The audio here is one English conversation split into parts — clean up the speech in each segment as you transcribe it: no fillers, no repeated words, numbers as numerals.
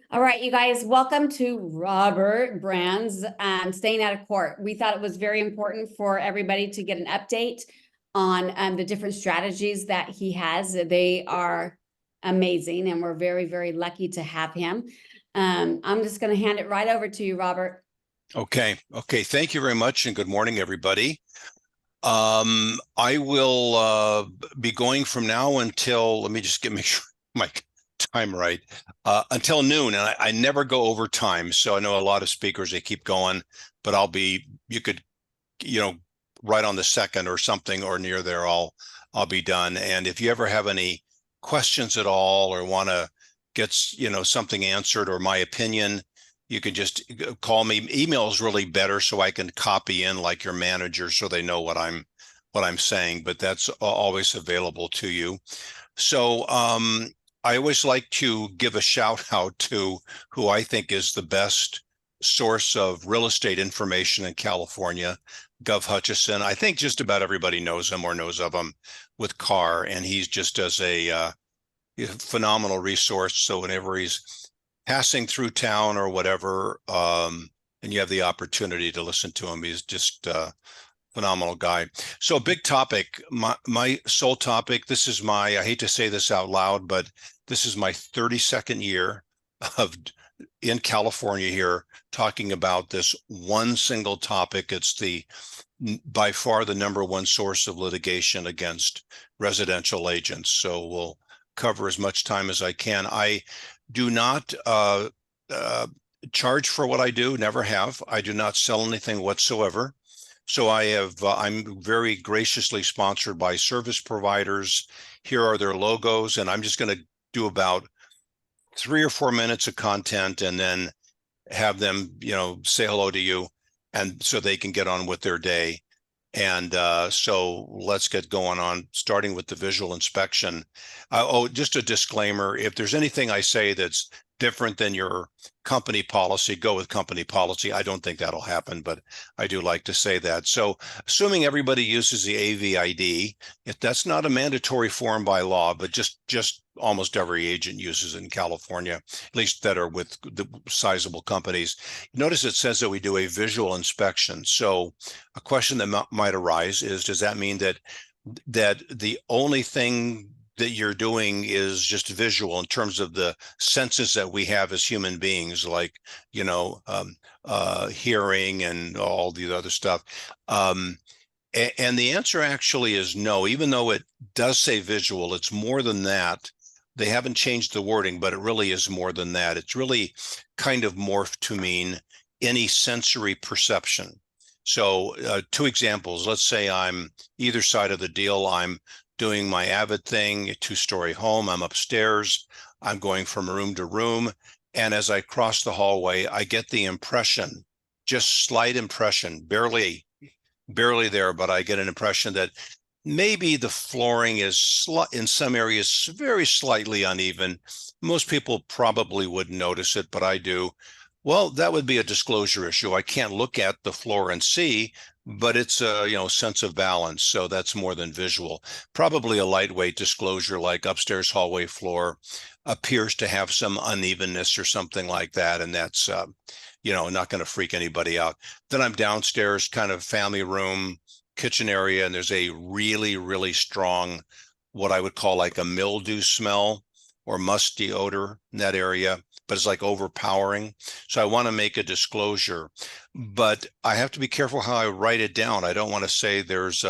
All right, you guys, welcome to Robert Brand's Staying Out of Court. We thought it was very important for everybody to get an update on the different strategies that he has. They are amazing, and we're very, very lucky to have him. I'm just going to hand it right over to you, Robert. Okay. Thank you very much, and good morning, everybody. I will be going from now until, let me just make sure my time right, until noon, and I never go over time. So I know a lot of speakers, they keep going, but you could, right on the second or something or near there, I'll be done. And if you ever have any questions at all or want to get, something answered or my opinion, you can just call me. Email is really better, so I can copy in like your manager so they know what I'm saying, but that's always available to you. So I always like to give a shout out to who I think is the best source of real estate information in California, Gov Hutchison. I think just about everybody knows him or knows of him with Carr, and he's just does a phenomenal resource. So whenever he's passing through town or whatever, and you have the opportunity to listen to him, he's just a phenomenal guy. So a big topic, my sole topic, this is I hate to say this out loud, but this is my 32nd year in California here talking about this one single topic. It's by far the number one source of litigation against residential agents. So we'll cover as much time as I can. I do not charge for what I do, never have. I do not sell anything whatsoever. So I'm very graciously sponsored by service providers. Here are their logos, and I'm just going to do about 3 or 4 minutes of content and then have them, say hello to you, and so they can get on with their day. And so let's get going on, starting with the visual inspection. Just a disclaimer, if there's anything I say that's different than your company policy, go with company policy. I don't think that'll happen, but I do like to say that. So assuming everybody uses the AVID, if that's not a mandatory form by law, but just almost every agent uses it in California, at least that are with the sizable companies. Notice it says that we do a visual inspection. So a question that might arise is, does that mean that the only thing that you're doing is just visual in terms of the senses that we have as human beings, like, hearing and all the other stuff? And the answer actually is no. Even though it does say visual, it's more than that. They haven't changed the wording, but it really is more than that. It's really kind of morphed to mean any sensory perception. So 2 examples. Let's say I'm either side of the deal. I'm doing my AVID thing, a 2-story home. I'm upstairs. I'm going from room to room. And as I cross the hallway, I get the impression, just slight impression, barely there, but I get an impression that maybe the flooring is in some areas very slightly uneven. Most people probably wouldn't notice it, but I do. Well, that would be a disclosure issue. I can't look at the floor and see, but it's a sense of balance. So that's more than visual. Probably a lightweight disclosure, like upstairs hallway floor appears to have some unevenness or something like that, and that's not going to freak anybody out. Then I'm downstairs, kind of family room, kitchen area, and there's a really, really strong, what I would call like a mildew smell or musty odor in that area, but it's like overpowering. So I want to make a disclosure, but I have to be careful how I write it down. I don't want to say there's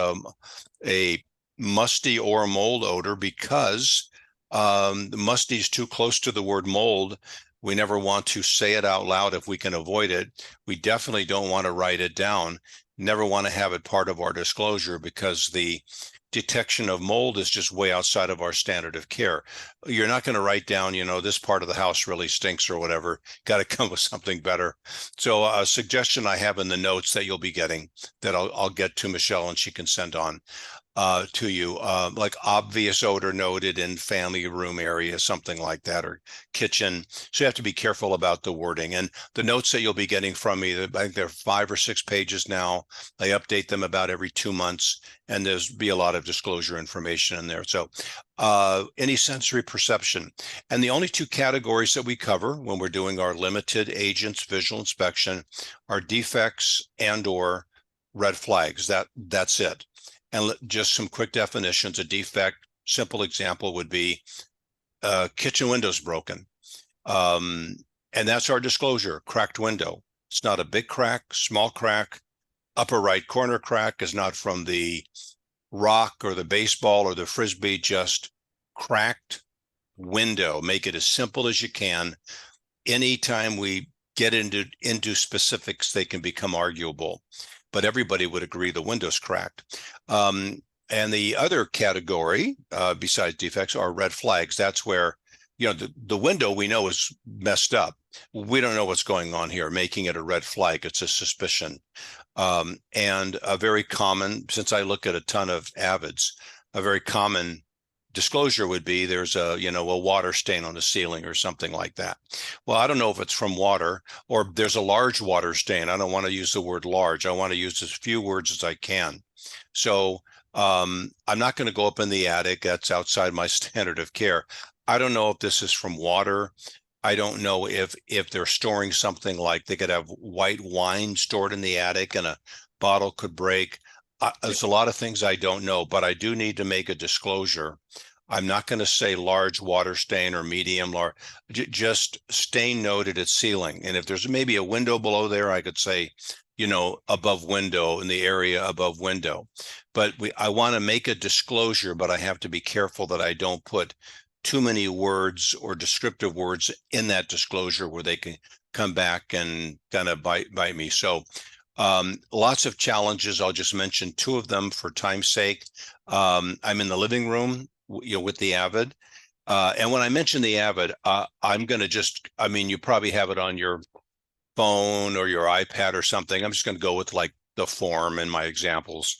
a musty or mold odor, because musty is too close to the word mold. We never want to say it out loud if we can avoid it. We definitely don't want to write it down. Never want to have it part of our disclosure, because the detection of mold is just way outside of our standard of care. You're not going to write down, this part of the house really stinks or whatever. Got to come with something better. So a suggestion I have in the notes that you'll be getting, that I'll get to Michelle and she can send on. to you, like obvious odor noted in family room area, something like that, or kitchen. So you have to be careful about the wording. And the notes that you'll be getting from me, I think they're 5 or 6 pages now. I update them about every 2 months, and there's be a lot of disclosure information in there. So any sensory perception. And the only 2 categories that we cover when we're doing our limited agents visual inspection are defects and or red flags. That's it. And just some quick definitions. A defect, simple example would be kitchen windows broken. And that's our disclosure, cracked window. It's not a big crack, small crack. Upper right corner crack is not from the rock or the baseball or the frisbee, just cracked window. Make it as simple as you can. Anytime we get into specifics, they can become arguable, but everybody would agree the window's cracked. And the other category, besides defects, are red flags. That's where, the window we know is messed up. We don't know what's going on here, making it a red flag. It's a suspicion. And a very common, since I look at a ton of AVIDs, a very common disclosure would be there's a water stain on the ceiling or something like that. Well, I don't know if it's from water or there's a large water stain. I don't want to use the word large. I want to use as few words as I can. So I'm not going to go up in the attic. That's outside my standard of care. I don't know if this is from water. I don't know if they're storing something like they could have white wine stored in the attic and a bottle could break. There's a lot of things I don't know, but I do need to make a disclosure. I'm not going to say large water stain or medium, large, just stain noted at ceiling. And if there's maybe a window below there, I could say, above window, in the area above window. But I want to make a disclosure, but I have to be careful that I don't put too many words or descriptive words in that disclosure where they can come back and kind of bite me. So lots of challenges. I'll just mention 2 of them for time's sake. I'm in the living room, with the AVID. And when I mention the AVID, I'm going to you probably have it on your phone or your iPad or something. I'm just going to go with like the form in my examples.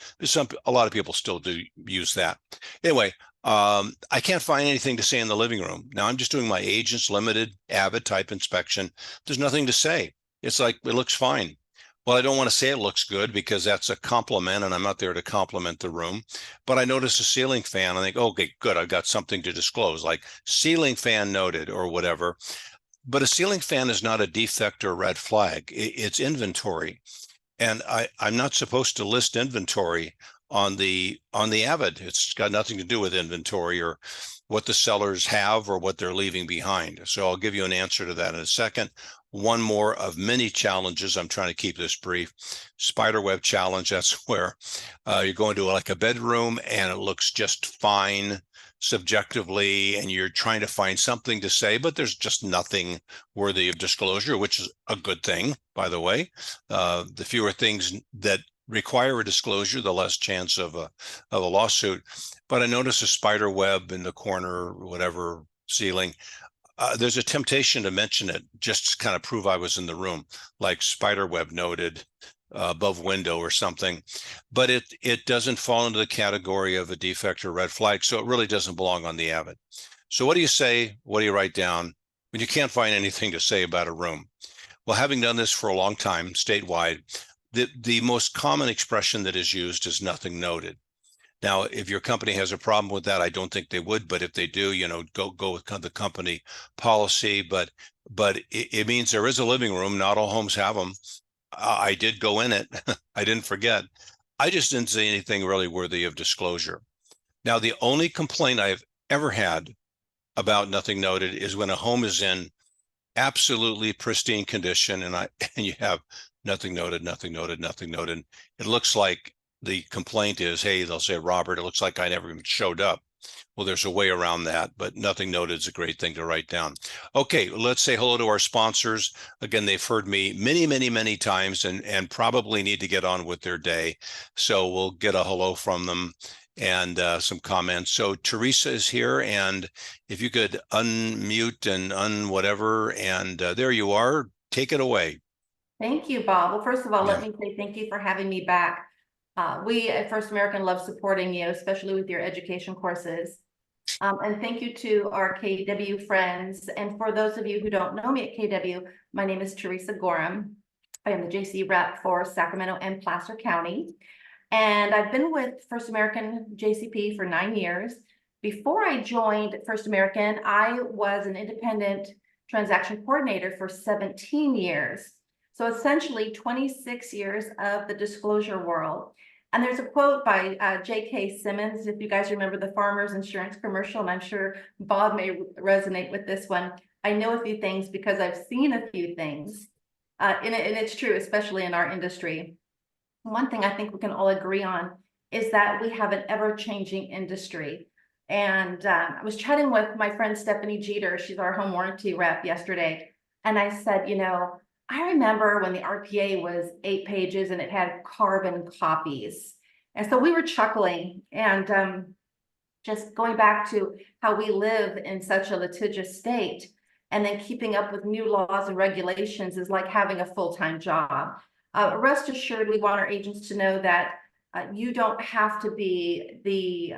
A lot of people still do use that. Anyway, I can't find anything to say in the living room. Now I'm just doing my agent's limited AVID type inspection. There's nothing to say. It's like, it looks fine. Well, I don't want to say it looks good because that's a compliment and I'm not there to compliment the room. But I notice a ceiling fan. I think, okay, good. I've got something to disclose, like ceiling fan noted or whatever. But a ceiling fan is not a defect or red flag. It's inventory. And I'm not supposed to list inventory on the AVID. It's got nothing to do with inventory or what the sellers have or what they're leaving behind. So I'll give you an answer to that in a second. One more of many challenges. I'm trying to keep this brief. Spiderweb challenge. That's where you go into like a bedroom and it looks just fine subjectively, and you're trying to find something to say, but there's just nothing worthy of disclosure, which is a good thing, by the way. The fewer things that require a disclosure, the less chance of a lawsuit. But I noticed a spider web in the corner, whatever ceiling. There's a temptation to mention it just to kind of prove I was in the room, like spider web noted above window or something, but it doesn't fall into the category of a defect or red flag, so it really doesn't belong on the AVID. So what do you say? What do you write down when you can't find anything to say about a room? Well, having done this for a long time statewide, the most common expression that is used is nothing noted. Now, if your company has a problem with that, I don't think they would, but if they do, go with the company policy. But it means there is a living room. Not all homes have them. I did go in it. I didn't forget. I just didn't see anything really worthy of disclosure. Now, the only complaint I've ever had about nothing noted is when a home is in absolutely pristine condition and you have nothing noted, nothing noted, nothing noted. It looks like the complaint is, hey, they'll say, Robert, it looks like I never even showed up. Well, there's a way around that, but nothing noted is a great thing to write down. Okay, let's say hello to our sponsors. Again, they've heard me many, many, many times and probably need to get on with their day. So we'll get a hello from them and some comments. So Teresa is here, and if you could unmute and whatever, and there you are. Take it away. Thank you, Bob. Well, first of all, Yeah. let me say thank you for having me back. We at First American love supporting you, especially with your education courses. And thank you to our KW friends. And for those of you who don't know me at KW, my name is Teresa Gorham. I am the JC rep for Sacramento and Placer County. And I've been with First American JCP for 9 years. Before I joined First American, I was an independent transaction coordinator for 17 years. So essentially 26 years of the disclosure world. And there's a quote by J.K. Simmons, if you guys remember the Farmers Insurance commercial, and I'm sure Bob may resonate with this one. I know a few things because I've seen a few things. And it's true, especially in our industry. One thing I think we can all agree on is that we have an ever-changing industry. And I was chatting with my friend Stephanie Jeter, she's our home warranty rep, yesterday. And I said, you know, I remember when the RPA was 8 pages and it had carbon copies. And so we were chuckling and just going back to how we live in such a litigious state, and then keeping up with new laws and regulations is like having a full-time job. Rest assured, we want our agents to know that you don't have to be the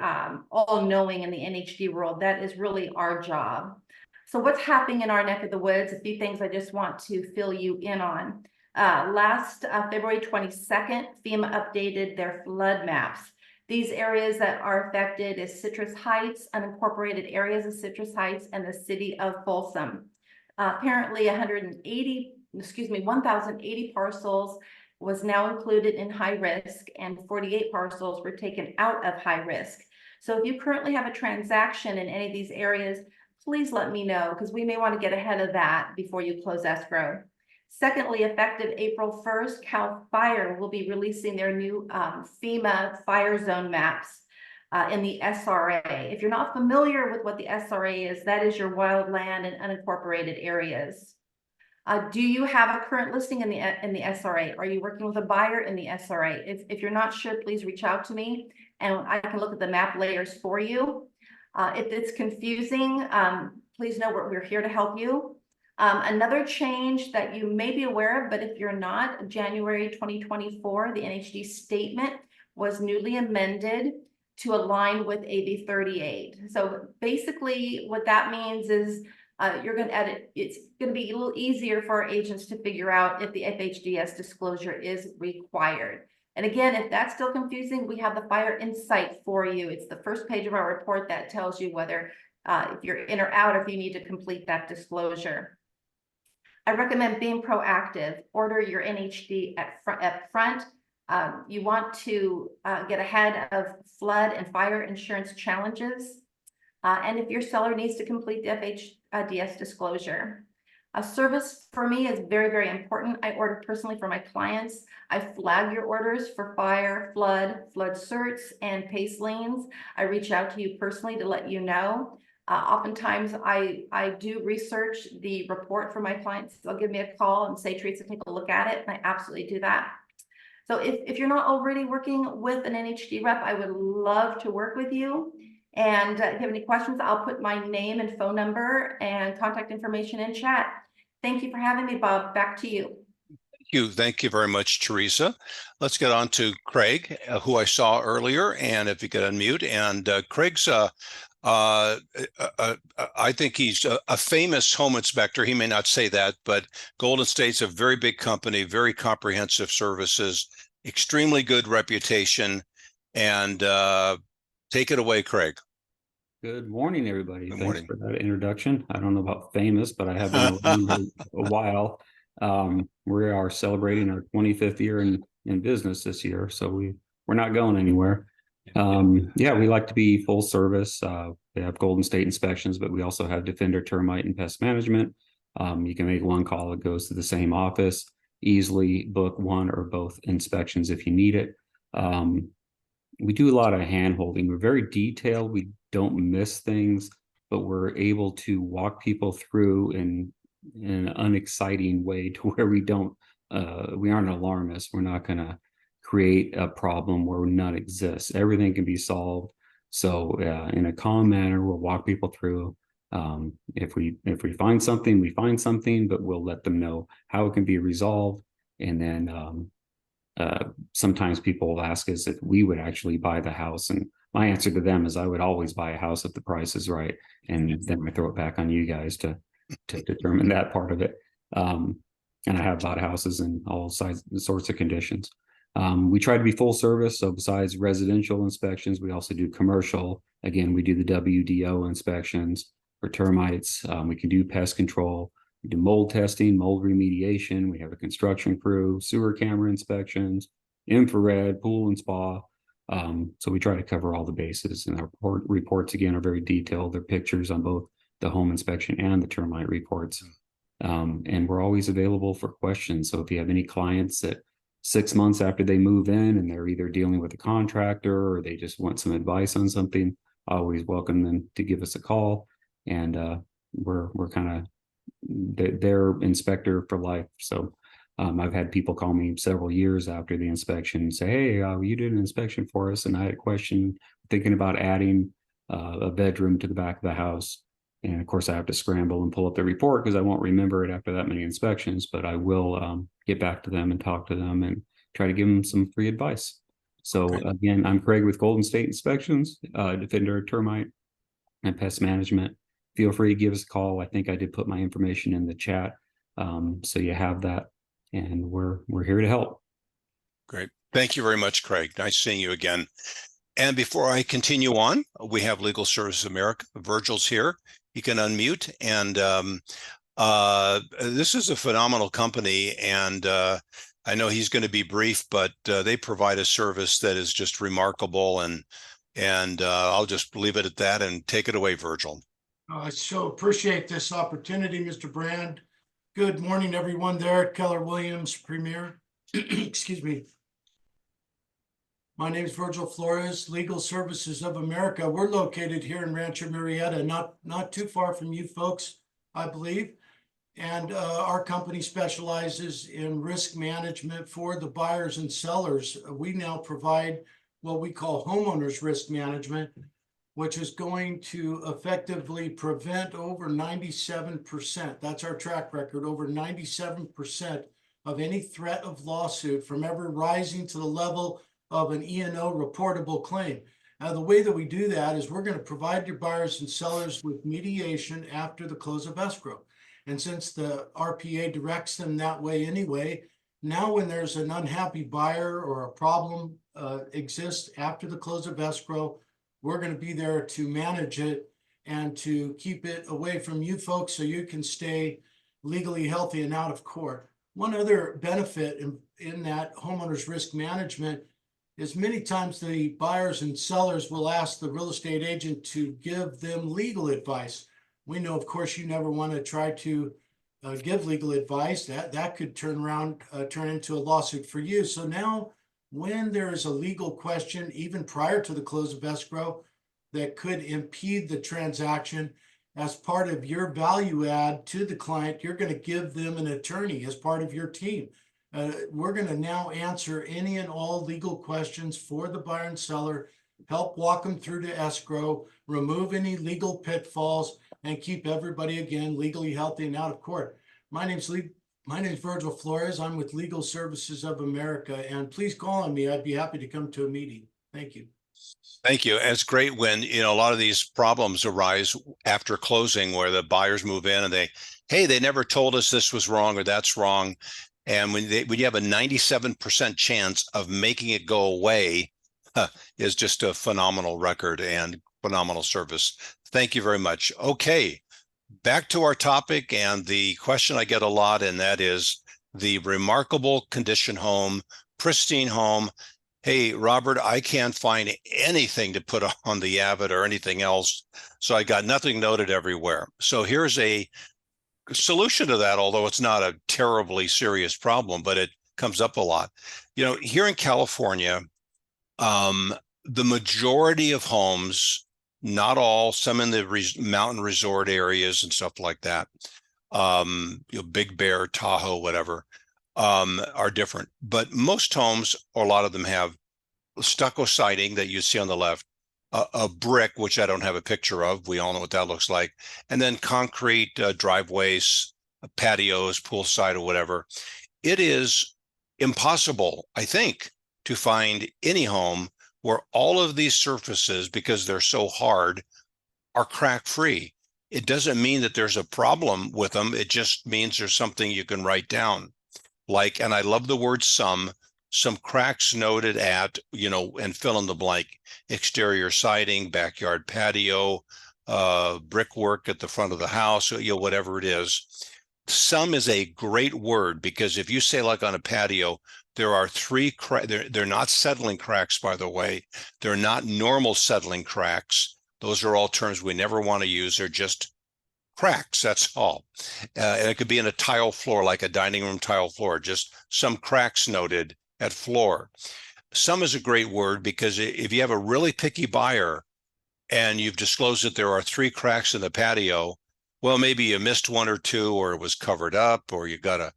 all-knowing in the NHD world. That is really our job. So what's happening in our neck of the woods? A few things I just want to fill you in on. Last February 22nd, FEMA updated their flood maps. These areas that are affected is Citrus Heights, unincorporated areas of Citrus Heights, and the city of Folsom. Apparently 1,080 parcels was now included in high risk, and 48 parcels were taken out of high risk. So if you currently have a transaction in any of these areas, please let me know, because we may want to get ahead of that before you close escrow. Secondly, effective April 1st, CAL FIRE will be releasing their new FEMA fire zone maps in the SRA. If you're not familiar with what the SRA is, that is your wildland and unincorporated areas. Do you have a current listing in the SRA? Are you working with a buyer in the SRA? If you're not sure, please reach out to me and I can look at the map layers for you. If it's confusing, please know we're here to help you. Another change that you may be aware of, but if you're not, January 2024, the NHD statement was newly amended to align with AB 38. So basically what that means is you're going to edit, it's going to be a little easier for our agents to figure out if the FHDS disclosure is required. And again, if that's still confusing, we have the Fire Insight for you. It's the first page of our report that tells you whether if you're in or out, or if you need to complete that disclosure. I recommend being proactive. Order your NHD up front. You want to get ahead of flood and fire insurance challenges. And if your seller needs to complete the FHDS disclosure. A service for me is very, very important. I order personally for my clients. I flag your orders for fire, flood certs, and PACE liens. I reach out to you personally to let you know. Oftentimes I do research the report for my clients. They'll give me a call and say, Teresa, take a look at it. And I absolutely do that. So if you're not already working with an NHD rep, I would love to work with you. And if you have any questions, I'll put my name and phone number and contact information in chat. Thank you for having me, Bob. Back to you. Thank you very much, Teresa. Let's get on to Craig, who I saw earlier, and if you could unmute. And Craig's, I think he's a famous home inspector. He may not say that, but Golden State's a very big company, very comprehensive services, extremely good reputation, and take it away, Craig. Good morning, everybody. Good Thanks morning. for that introduction. I don't know about famous, but I have been around a while. We are celebrating our 25th year in business this year, so we're not going anywhere. Yeah, we like to be full service. We have Golden State inspections, but we also have Defender Termite and Pest Management. You can make one call, it goes to the same office, easily book one or both inspections if you need it. We do a lot of hand holding. We're very detailed. We don't miss things, but we're able to walk people through in an unexciting way to where we aren't alarmists. We're not going to create a problem where none exists. Everything can be solved. So in a calm manner, we'll walk people through. If we find something, we find something, but we'll let them know how it can be resolved. And then sometimes people will ask us if we would actually buy the house, and my answer to them is I would always buy a house if the price is right, and then I throw it back on you guys to determine that part of it. And I have bought houses in all sorts of conditions. We try to be full service, so besides residential inspections, we also do commercial. Again, we do the WDO inspections for termites. We can do pest control. We do mold testing, mold remediation. We have a construction crew, sewer camera inspections, infrared, pool and spa. So we try to cover all the bases, and our reports again are very detailed. They're pictures on both the home inspection and the termite reports. And we're always available for questions. So if you have any clients that 6 months after they move in and they're either dealing with a contractor or they just want some advice on something, I always welcome them to give us a call. And we're kind of their inspector for life. So I've had people call me several years after the inspection and say, hey, you did an inspection for us, and I had a question, thinking about adding a bedroom to the back of the house. And of course, I have to scramble and pull up the report because I won't remember it after that many inspections, but I will get back to them and talk to them and try to give them some free advice. So again, I'm Craig with Golden State Inspections, Defender Termite and Pest Management. Feel free to give us a call. I think I did put my information in the chat. So you have that, and we're here to help. Great. Thank you very much, Craig. Nice seeing you again. And before I continue on, we have Legal Services America. Virgil's here. He can unmute. And this is a phenomenal company. And I know he's going to be brief, but they provide a service that is just remarkable. And I'll just leave it at that and take it away, Virgil. I so appreciate this opportunity, Mr. Brand. Good morning, everyone there at Keller Williams Premier. Excuse me. My name is Virgil Flores, Legal Services of America. We're located here in Rancho Murrieta, not too far from you folks, I believe. And our company specializes in risk management for the buyers and sellers. We now provide what we call homeowners risk management, which is going to effectively prevent over 97%. That's our track record, over 97% of any threat of lawsuit from ever rising to the level of an E&O reportable claim. Now, the way that we do that is we're going to provide your buyers and sellers with mediation after the close of escrow. And since the RPA directs them that way anyway, now when there's an unhappy buyer or a problem exists after the close of escrow, we're going to be there to manage it and to keep it away from you folks so you can stay legally healthy and out of court. One other benefit in that homeowners risk management is many times the buyers and sellers will ask the real estate agent to give them legal advice. We know, of course, you never want to try to give legal advice. That could turn into a lawsuit for you. So now when there is a legal question, even prior to the close of escrow, that could impede the transaction, as part of your value add to the client, you're going to give them an attorney as part of your team. We're going to now answer any and all legal questions for the buyer and seller, help walk them through to escrow, remove any legal pitfalls, and keep everybody, again, legally healthy and out of court. My name's Virgil Flores. I'm with Legal Services of America, and please call on me. I'd be happy to come to a meeting. Thank you. Thank you. And it's great when, a lot of these problems arise after closing where the buyers move in and they never told us this was wrong or that's wrong. And when you have a 97% chance of making it go away, is just a phenomenal record and phenomenal service. Thank you very much. Okay, back to our topic and the question I get a lot, and that is the remarkable condition home, pristine home. Hey, Robert, I can't find anything to put on the AVID or anything else, so I got nothing noted everywhere. So here's a solution to that, although it's not a terribly serious problem, but it comes up a lot. Here in California, the majority of homes, not all, some in the mountain resort areas and stuff like that, Big Bear, Tahoe, whatever, are different. But most homes, or a lot of them, have stucco siding that you see on the left, a brick, which I don't have a picture of. We all know what that looks like. And then concrete driveways, patios, poolside, or whatever. It is impossible, I think, to find any home where all of these surfaces, because they're so hard, are crack free. It doesn't mean that there's a problem with them. It just means there's something you can write down. Like, and I love the word some cracks noted at, and fill in the blank, exterior siding, backyard patio, brickwork at the front of the house, whatever it is. Some is a great word, because if you say, like on a patio, there are three they're not settling cracks, by the way. They're not normal settling cracks. Those are all terms we never want to use. They're just cracks, that's all. And it could be in a tile floor, like a dining room tile floor, just some cracks noted at floor. Some is a great word, because if you have a really picky buyer and you've disclosed that there are 3 cracks in the patio, well, maybe you missed 1 or 2, or it was covered up, or you got a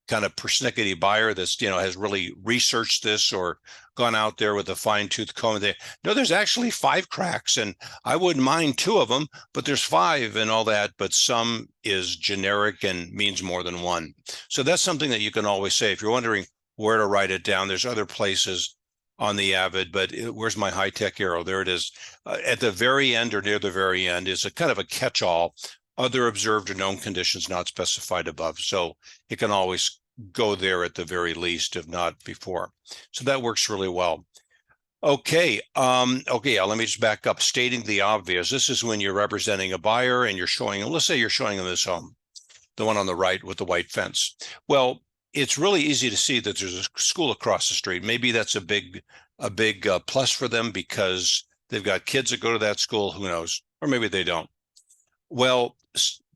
kind of persnickety buyer that's, has really researched this or gone out there with a fine-tooth comb. No, there's actually 5 cracks, and I wouldn't mind 2 of them, but there's 5 and all that. But some is generic and means more than 1. So that's something that you can always say. If you're wondering where to write it down, there's other places on the AVID, but where's my high-tech arrow? There it is. At the very end, or near the very end, is a kind of a catch-all: other observed or known conditions not specified above. So it can always go there at the very least, if not before. So that works really well. Okay. Let me just back up. Stating the obvious. This is when you're representing a buyer and you're showing them, let's say you're showing them this home, the one on the right with the white fence. Well, it's really easy to see that there's a school across the street. Maybe that's a big plus for them, because they've got kids that go to that school, who knows, or maybe they don't. Well,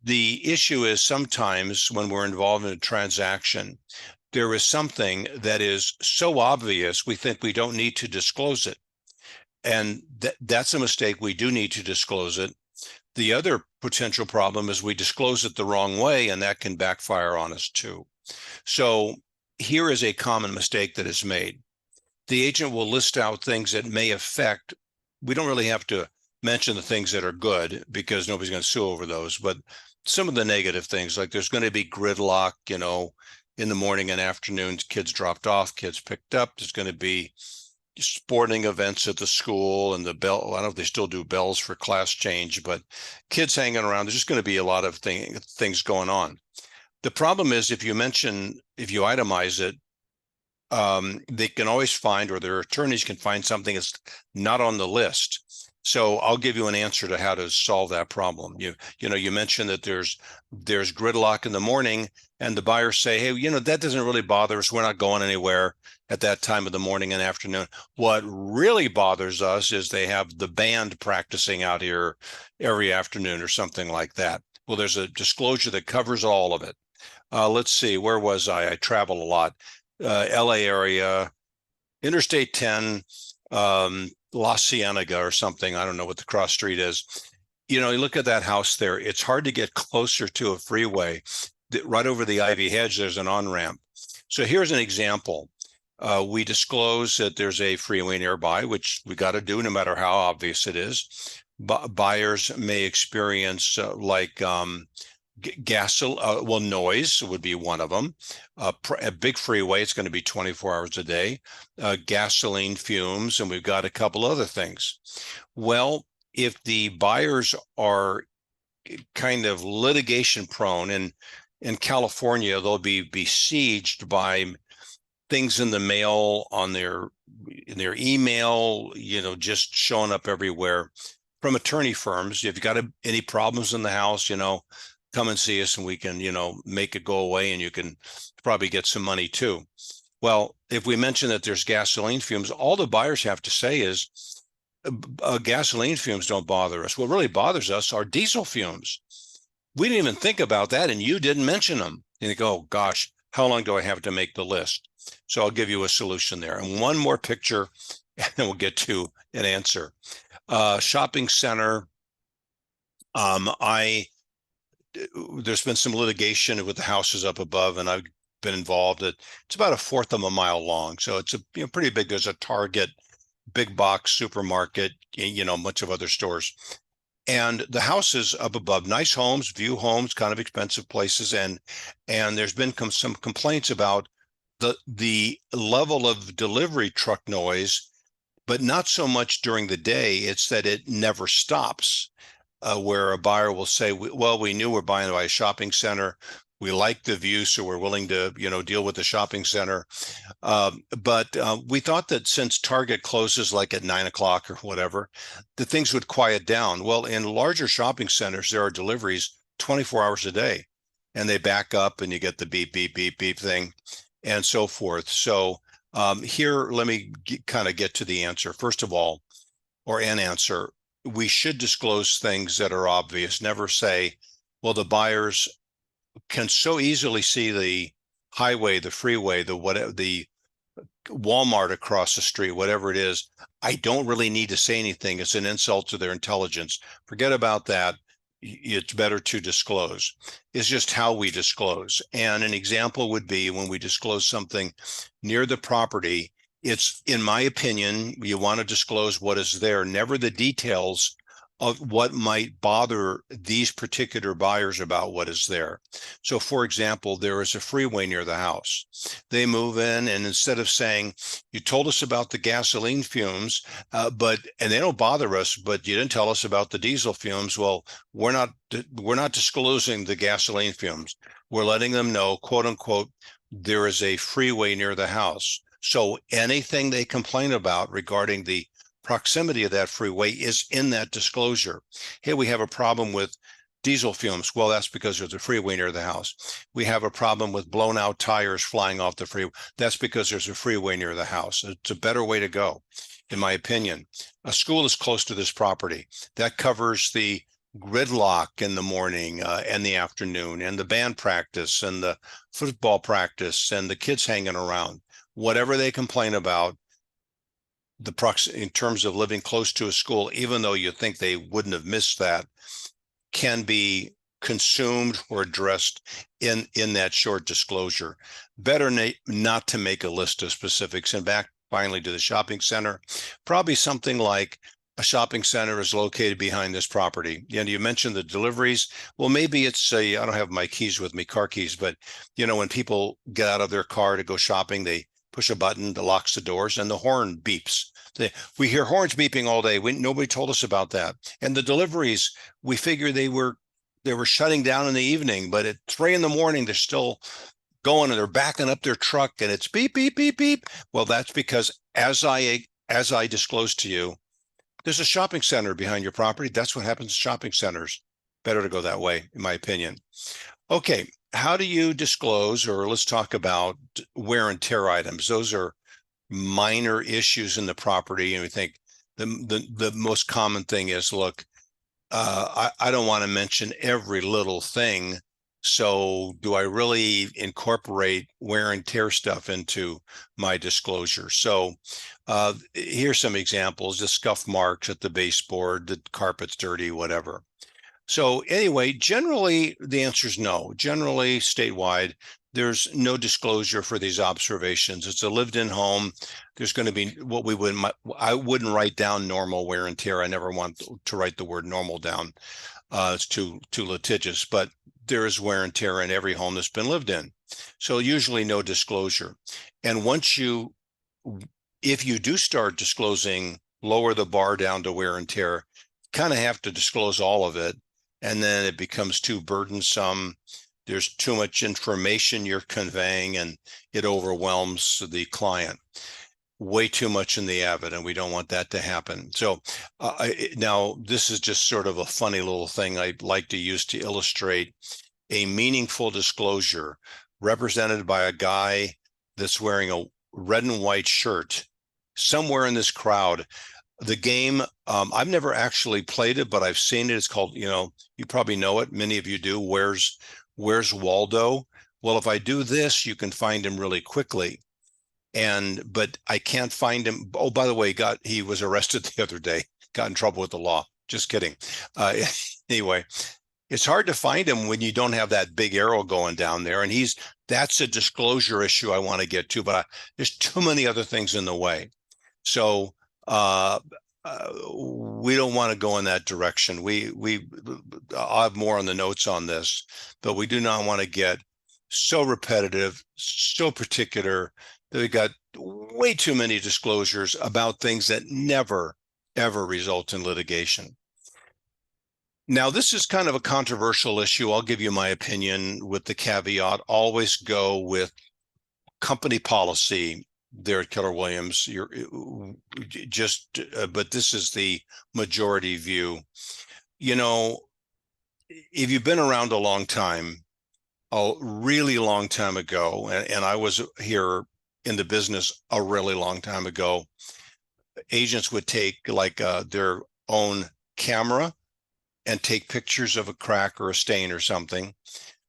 the issue is, sometimes when we're involved in a transaction, there is something that is so obvious we think we don't need to disclose it. And that's a mistake. We do need to disclose it. The other potential problem is we disclose it the wrong way, and that can backfire on us too. So here is a common mistake that is made. The agent will list out things that may affect, we don't really have to mention the things that are good, because nobody's going to sue over those, but some of the negative things, like there's going to be gridlock, in the morning and afternoons, kids dropped off, kids picked up. There's going to be sporting events at the school, and the bell, I don't know if they still do bells for class change, but kids hanging around. There's just going to be a lot of things going on. The problem is, if you itemize it, they can always find, or their attorneys can find, something that's not on the list. So I'll give you an answer to how to solve that problem. You mentioned that there's gridlock in the morning, and the buyers say, hey, that doesn't really bother us. We're not going anywhere at that time of the morning and afternoon. What really bothers us is they have the band practicing out here every afternoon or something like that. Well, there's a disclosure that covers all of it. Let's see, where was I? I travel a lot. LA area, Interstate 10, La Cienega or something. I don't know what the cross street is. You look at that house there. It's hard to get closer to a freeway. Right over the ivy hedge, there's an on-ramp. So here's an example. We disclose that there's a freeway nearby, which we got to do no matter how obvious it is. Buyers may experience noise would be one of them. A big freeway, it's going to be 24 hours a day. Gasoline fumes, and we've got a couple other things. Well, if the buyers are kind of litigation prone, and in California, they'll be besieged by things in the mail, in their email, just showing up everywhere from attorney firms. If you've got any problems in the house, come and see us, and we can, make it go away, and you can probably get some money too. Well, if we mention that there's gasoline fumes, all the buyers have to say is, gasoline fumes don't bother us. What really bothers us are diesel fumes. We didn't even think about that, and you didn't mention them. And you go, oh gosh, how long do I have to make the list? So I'll give you a solution there. And one more picture, and then we'll get to an answer. Shopping center. There's been some litigation with the houses up above, and I've been involved. It's about 1/4 of a mile long, so it's pretty big. There's a Target, big box supermarket, much of other stores, and the houses up above, nice homes, view homes, kind of expensive places, and there's been some complaints about the level of delivery truck noise, but not so much during the day. It's that it never stops. Where a buyer will say, well, we knew we're buying by a shopping center. We like the view, so we're willing to, deal with the shopping center. But we thought that since Target closes like at 9 o'clock or whatever, the things would quiet down. Well, in larger shopping centers, there are deliveries 24 hours a day, and they back up and you get the beep, beep, beep, beep thing and so forth. So here, let me kind of get to the answer. First of all, or an answer, we should disclose things that are obvious. Never say, well, the buyers can so easily see the highway, the freeway, the Walmart across the street, whatever it is. I don't really need to say anything. It's an insult to their intelligence. Forget about that. It's better to disclose. It's just how we disclose. And an example would be when we disclose something near the property. It's, in my opinion, you want to disclose what is there, never the details of what might bother these particular buyers about what is there. So, for example, there is a freeway near the house. They move in, and instead of saying, you told us about the gasoline fumes, and they don't bother us, but you didn't tell us about the diesel fumes. Well, we're not disclosing the gasoline fumes. We're letting them know, quote unquote, there is a freeway near the house. So anything they complain about regarding the proximity of that freeway is in that disclosure. Hey, we have a problem with diesel fumes. Well, that's because there's a freeway near the house. We have a problem with blown out tires flying off the freeway. That's because there's a freeway near the house. It's a better way to go, in my opinion. A school is close to this property. That covers the gridlock in the morning and the afternoon, and the band practice and the football practice and the kids hanging around. Whatever they complain about, in terms of living close to a school, even though you think they wouldn't have missed that, can be consumed or addressed in that short disclosure. Better not to make a list of specifics. And back finally to the shopping center, probably something like, a shopping center is located behind this property. You mentioned the deliveries. Well, maybe it's I don't have my keys with me, car keys, but when people get out of their car to go shopping, they push a button that locks the doors and the horn beeps. We hear horns beeping all day. Nobody told us about that. And the deliveries, we figure they were shutting down in the evening, but at 3 a.m, they're still going, and they're backing up their truck and it's beep, beep, beep, beep. Well, that's because as I disclosed to you, there's a shopping center behind your property. That's what happens to shopping centers. Better to go that way, in my opinion. Okay, how do you disclose, or let's talk about wear and tear items? Those are minor issues in the property, and we think the most common thing is, look, I don't want to mention every little thing. So do I really incorporate wear and tear stuff into my disclosure? So here's some examples: the scuff marks at the baseboard, the carpet's dirty, whatever. So anyway, generally the answer is no. Generally, statewide, there's no disclosure for these observations. It's a lived-in home. There's going to be I wouldn't write down normal wear and tear. I never want to write the word normal down. It's too litigious, but there is wear and tear in every home that's been lived in. So usually no disclosure. And if you do start disclosing, lower the bar down to wear and tear, kind of have to disclose all of it. And then it becomes too burdensome. There's too much information you're conveying, and it overwhelms the client. Way too much in the AVID, and we don't want that to happen. So now this is just sort of a funny little thing I like to use to illustrate a meaningful disclosure represented by a guy that's wearing a red and white shirt somewhere in this crowd. The game, I've never actually played it, but I've seen it. It's called, you probably know it. Many of you do. Where's Waldo? Well, if I do this, you can find him really quickly. But I can't find him. Oh, by the way, he was arrested the other day, got in trouble with the law. Just kidding. Anyway, it's hard to find him when you don't have that big arrow going down there. And that's a disclosure issue I want to get to, but there's too many other things in the way. So we don't want to go in that direction. I'll have more on the notes on this, but we do not want to get so repetitive, so particular that we got way too many disclosures about things that never, ever result in litigation. Now, this is kind of a controversial issue. I'll give you my opinion with the caveat. Always go with company policy there at Keller Williams. You're just, but this is the majority view. You know, if you've been around a long time, a really long time ago, and I was here in the business a really long time ago, agents would take like their own camera and take pictures of a crack or a stain or something.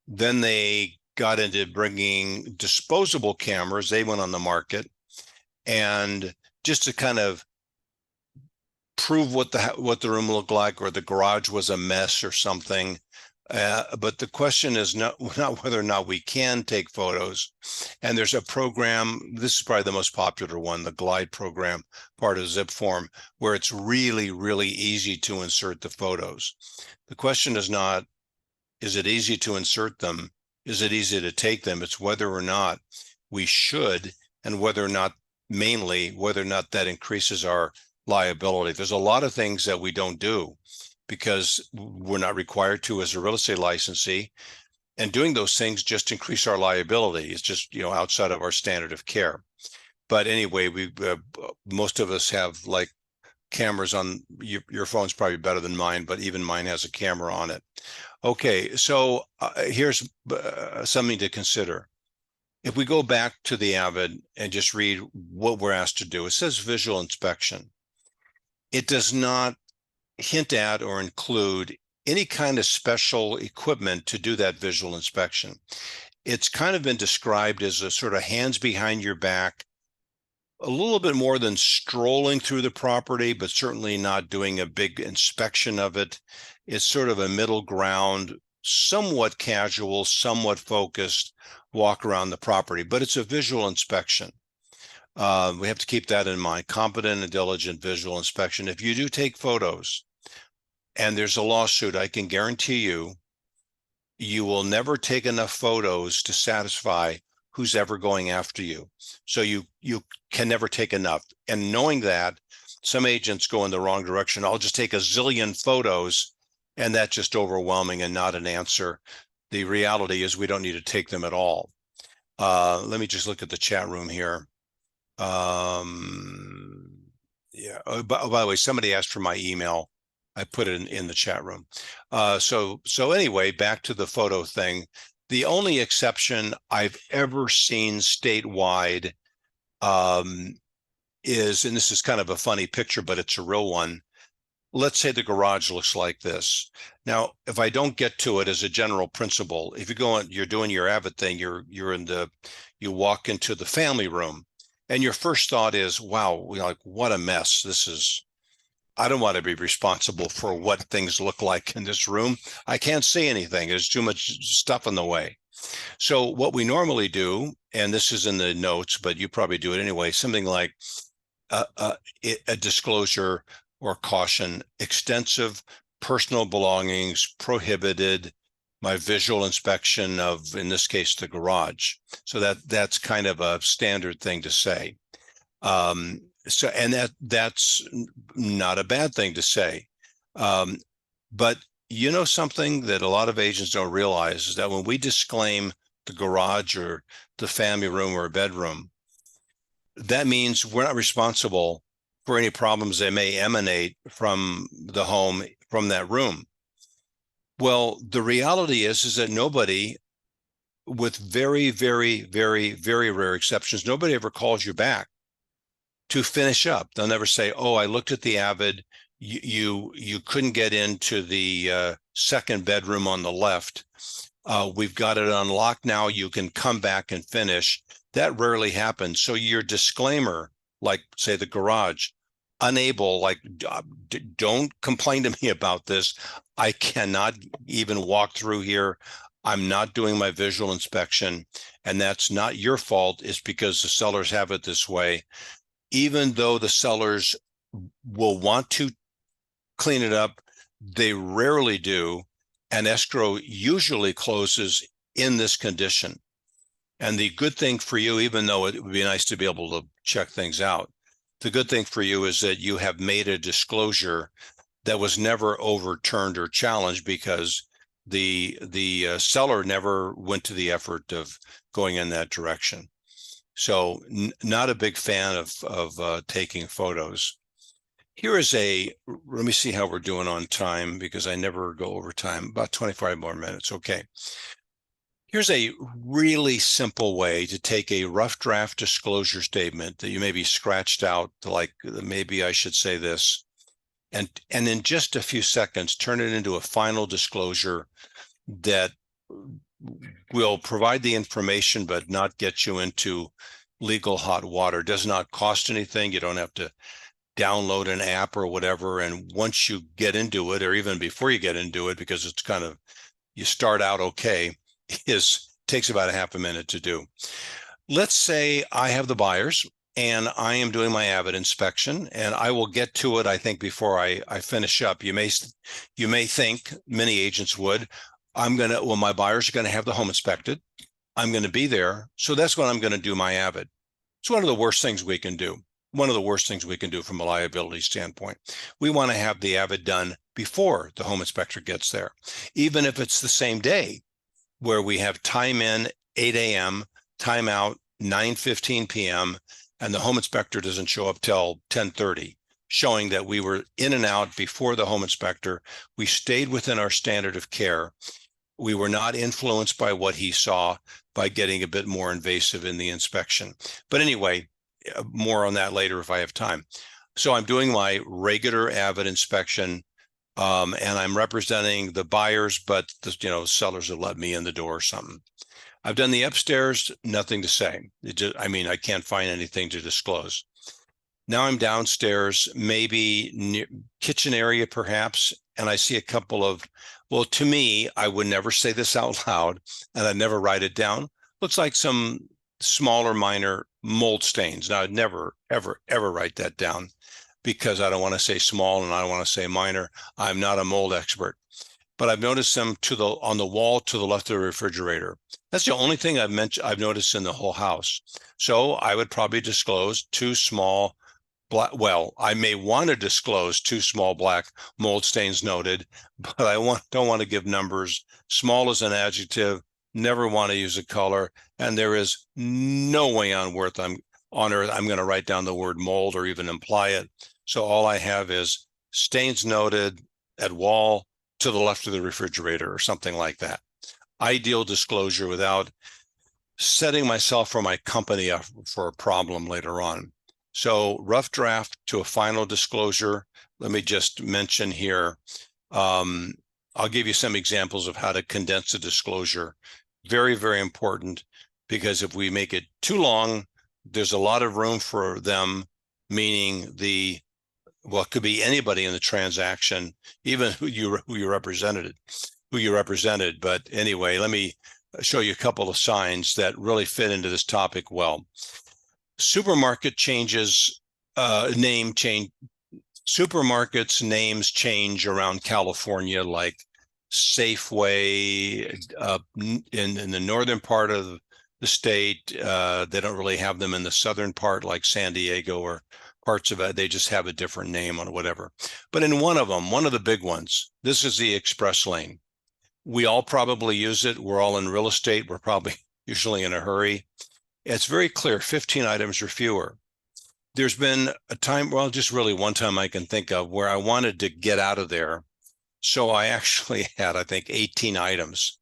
Then they got into bringing disposable cameras. They went on the market, and just to kind of prove what the room looked like, or the garage was a mess or something. But the question is not whether or not we can take photos. And there's a program, this is probably the most popular one, the Glide program, part of Zip Form, where it's really, really easy to insert the photos. The question is not, is it easy to insert them? Is it easy to take them? It's whether or not we should, and whether or not, mainly, whether or not that increases our liability. There's a lot of things that we don't do because we're not required to as a real estate licensee. And doing those things just increase our liability. It's just, you know, outside of our standard of care. But anyway, most of us have like cameras on your phone's probably better than mine, but even mine has a camera on it. Okay, so here's something to consider. If we go back to the AVID and just read what we're asked to do, it says visual inspection. It does not hint at or include any kind of special equipment to do that visual inspection. It's kind of been described as a sort of hands behind your back, a little bit more than strolling through the property, but certainly not doing a big inspection of it. It's sort of a middle ground, somewhat casual, somewhat focused walk around the property, but it's a visual inspection. We have to keep that in mind. Competent and diligent visual inspection. If you do take photos and there's a lawsuit, I can guarantee you, you will never take enough photos to satisfy who's ever going after you. So you can never take enough. And knowing that, some agents go in the wrong direction. I'll just take a zillion photos, and that's just overwhelming and not an answer. The reality is we don't need to take them at all. Let me just look at the chat room here. Yeah. Oh, by the way, somebody asked for my email. I put it in the chat room. So anyway, back to the photo thing. The only exception I've ever seen statewide is, and this is kind of a funny picture, but it's a real one. Let's say the garage looks like this. Now, if I don't get to it as a general principle, if you're doing your AVID thing, you walk into the family room, and your first thought is, wow, like what a mess. I don't want to be responsible for what things look like in this room. I can't see anything. There's too much stuff in the way. So what we normally do, and this is in the notes, but you probably do it anyway, something like a disclosure or caution: extensive personal belongings prohibited, my visual inspection of, in this case, the garage. So that's kind of a standard thing to say. So, and that's not a bad thing to say. But you know, something that a lot of agents don't realize is that when we disclaim the garage or the family room or bedroom, that means we're not responsible for any problems that may emanate from the home, from that room. Well, the reality is that nobody, with very, very, very, very rare exceptions, nobody ever calls you back to finish up. They'll never say, oh, I looked at the AVID, you couldn't get into the second bedroom on the left. We've got it unlocked now, you can come back and finish. That rarely happens. So your disclaimer, like say the garage, unable, like, don't complain to me about this. I cannot even walk through here. I'm not doing my visual inspection, and that's not your fault. It's because the sellers have it this way. Even though the sellers will want to clean it up, they rarely do, and escrow usually closes in this condition. And the good thing for you, even though it would be nice to be able to check things out, the good thing for you is that you have made a disclosure that was never overturned or challenged because the seller never went to the effort of going in that direction. So not a big fan of taking photos. Here is let me see how we're doing on time because I never go over time, about 25 more minutes. Okay. Here's a really simple way to take a rough draft disclosure statement that you maybe scratched out, like maybe I should say this, and in just a few seconds, turn it into a final disclosure that will provide the information but not get you into legal hot water. Does not cost anything. You don't have to download an app or whatever. And once you get into it, or even before you get into it, because it's kind of, you start out okay, takes about a half a minute to do. Let's say I have the buyers and I am doing my AVID inspection, and I will get to it, I think, before I finish up. You may think, many agents would, my buyers are going to have the home inspected. I'm going to be there. So that's when I'm going to do my AVID. It's one of the worst things we can do. One of the worst things we can do from a liability standpoint. We want to have the AVID done before the home inspector gets there, even if it's the same day, where we have time in 8 a.m., time out 9:15 p.m., and the home inspector doesn't show up till 10:30, showing that we were in and out before the home inspector. We stayed within our standard of care. We were not influenced by what he saw by getting a bit more invasive in the inspection. But anyway, more on that later if I have time. So I'm doing my regular AVID inspection, and I'm representing the buyers, but the sellers have let me in the door or something. I've done the upstairs, nothing to say. I can't find anything to disclose. Now I'm downstairs, maybe near kitchen area perhaps, and I see a couple of, well, to me, I would never say this out loud, and I'd never write it down. Looks like some smaller, minor mold stains. Now, I'd never, ever, ever write that down because I don't want to say small and I don't want to say minor. I'm not a mold expert. But I've noticed them on the wall to the left of the refrigerator. That's the only thing I've noticed in the whole house. So I would probably disclose two small black. Well, I may want to disclose two small black mold stains noted, but I don't want to give numbers. Small is an adjective. Never want to use a color, and there is no way on earth I'm going to write down the word mold or even imply it. So all I have is stains noted at wall to the left of the refrigerator or something like that. Ideal disclosure without setting myself or my company up for a problem later on. So rough draft to a final disclosure. Let me just mention here, I'll give you some examples of how to condense a disclosure. Very, very important, because if we make it too long, there's a lot of room for them, meaning it could be anybody in the transaction, even who you represented. But anyway, let me show you a couple of signs that really fit into this topic well. Supermarket changes, name change. Supermarkets names change around California, like Safeway in the northern part of the state. They don't really have them in the southern part, like San Diego or parts of it. They just have a different name on whatever. But in one of them, one of the big ones, this is the express lane. We all probably use it. We're all in real estate. We're probably usually in a hurry. It's very clear, 15 items or fewer. There's been a time, well, just really one time I can think of, where I wanted to get out of there. So I actually had, I think, 18 items.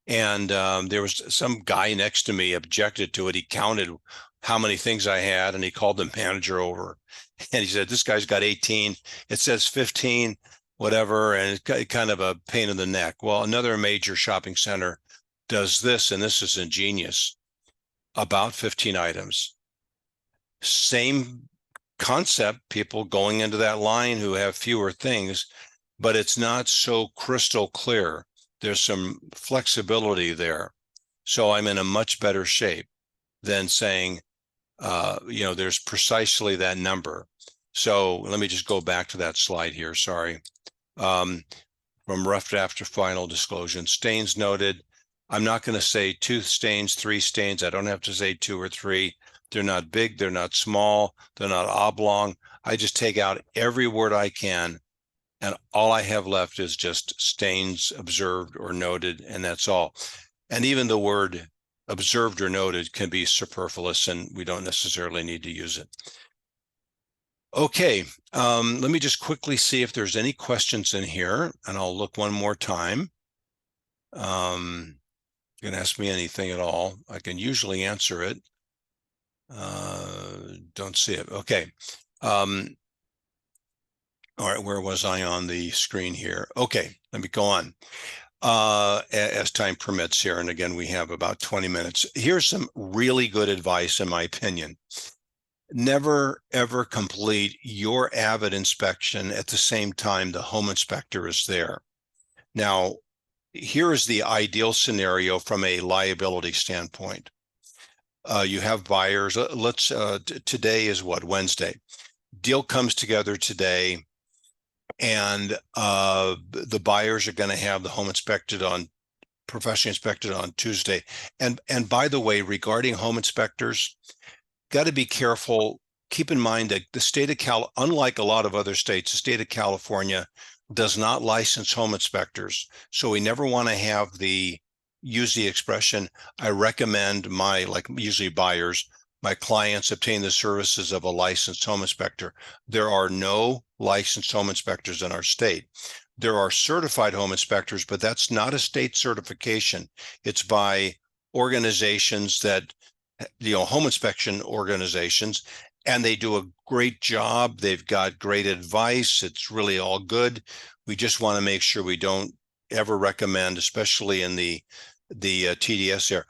And there was some guy next to me objected to it. He counted how many things I had, and he called the manager over. And he said, this guy's got 18. It says 15, whatever, and it's kind of a pain in the neck. Well, another major shopping center does this, and this is ingenious. About 15 items. Same concept, people going into that line who have fewer things, but it's not so crystal clear. There's some flexibility there. So I'm in a much better shape than saying, there's precisely that number. So let me just go back to that slide here. Sorry. From rough draft to final disclosure, stains noted. I'm not going to say 2 stains, 3 stains. I don't have to say 2 or 3. They're not big. They're not small. They're not oblong. I just take out every word I can. And all I have left is just stains observed or noted, and that's all. And even the word observed or noted can be superfluous, and we don't necessarily need to use it. Okay, let me just quickly see if there's any questions in here, and I'll look one more time. You can ask me anything at all. I can usually answer it. Don't see it. Okay. All right, where was I on the screen here? Okay, let me go on as time permits here. And again, we have about 20 minutes. Here's some really good advice, in my opinion. Never, ever complete your AVID inspection at the same time the home inspector is there. Now, here is the ideal scenario from a liability standpoint. You have buyers. Today is what, Wednesday? Deal comes together today, and the buyers are going to have the home professionally inspected on Tuesday. And by the way, regarding home inspectors, got to be careful. Keep in mind that the state of unlike a lot of other states, the state of California does not license home inspectors. So we never want to use the expression, I recommend usually buyers, my clients obtain the services of a licensed home inspector. There are no licensed home inspectors in our state. There are certified home inspectors, but that's not a state certification. It's by organizations that, home inspection organizations, and they do a great job. They've got great advice. It's really all good. We just want to make sure we don't ever recommend, especially in the TDS here,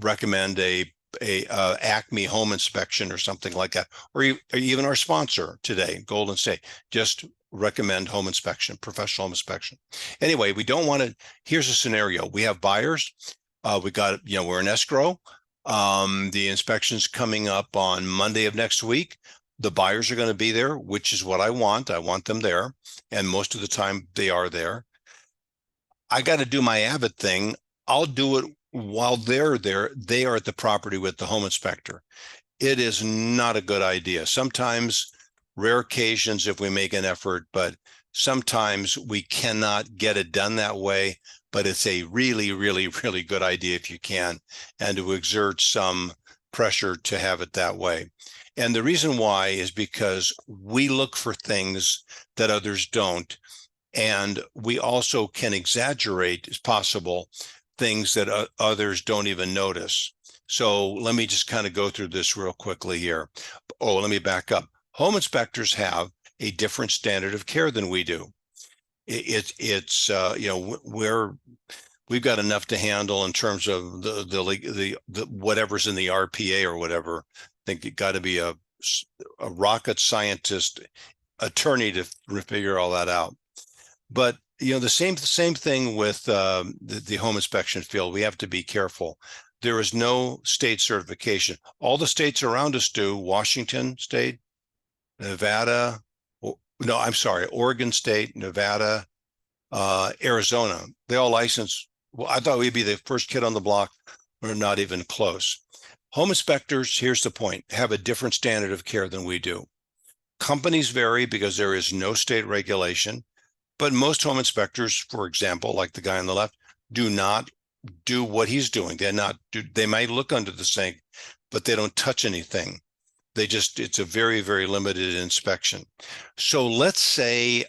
recommend a Acme home inspection or something like that, or even our sponsor today, Golden State, just recommend home inspection, professional home inspection. Anyway, we don't want to. Here's a scenario: we have buyers. We got, we're in escrow. The inspection's coming up on Monday of next week. The buyers are going to be there, which is what I want. I want them there, and most of the time they are there. I got to do my AVID thing. I'll do it while they're there. They are at the property with the home inspector. It is not a good idea. Sometimes, rare occasions, if we make an effort, but sometimes we cannot get it done that way. But it's a really, really, really good idea if you can, and to exert some pressure to have it that way. And the reason why is because we look for things that others don't. And we also can exaggerate, as possible, things that others don't even notice. So let me just kind of go through this real quickly here. Oh, let me back up. Home inspectors have a different standard of care than we do. We've got enough to handle in terms of the whatever's in the RPA or whatever. I think it got to be a rocket scientist attorney to figure all that out. But the same thing with the home inspection field. We have to be careful. There is no state certification. All the states around us do. Washington State, Nevada. No, I'm sorry, Oregon State, Nevada, Arizona. They all license. Well, I thought we'd be the first kid on the block. We're not even close. Home inspectors, here's the point, have a different standard of care than we do. Companies vary because there is no state regulation, but most home inspectors, for example, like the guy on the left, do not do what he's doing. They might look under the sink, but they don't touch anything. It's a very, very limited inspection. So let's say